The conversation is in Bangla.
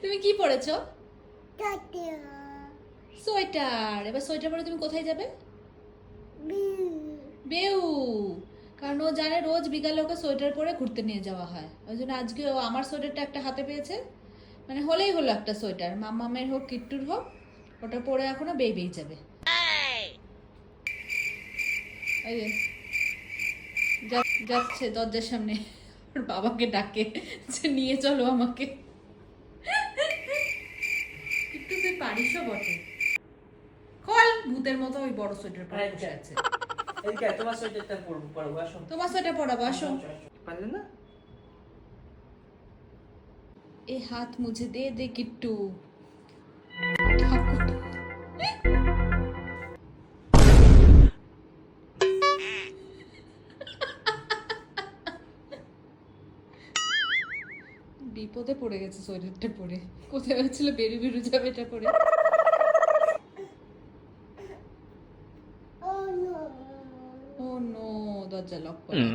তুমি কি পরেছো? সোয়েটার। এবার সোয়েটার পরে তুমি কোথায় যাবে? বেউ। কারণ ও জানে রোজ বিকালে ওকে সোয়েটার পরে ঘুরতে নিয়ে যাওয়া হয়, ওই জন্য আজকে ও আমার সোয়েটারটা একটা হাতে পেয়েছে, মানে হলেই হলো একটা সোয়েটার, মাম্মামের হোক কিট্টুর হোক, ওটা পরে এখনো বেই যাবে। এই যে যাচ্ছে দরজার সামনে, ওর বাবাকে ডাকে যে নিয়ে চলো আমাকে। কিট্টু তুই পারিসও বটে। খোল, ভূতের মতো ওই বড় সোয়েটার পরে বসে আছে। এদিকে তোমার সোয়েটারটা পরবো, আসো। তোমার সোয়েটার পরাবো, আসো। পারলে না? এ হাত মুঝে দে দে কিট্টু। বিপদে পড়ে গেছে সোয়েটারটা পরে, কোথায় হচ্ছিল বেরু বেরু যাবে এটা পরে। ও নো, দরজা লক করা।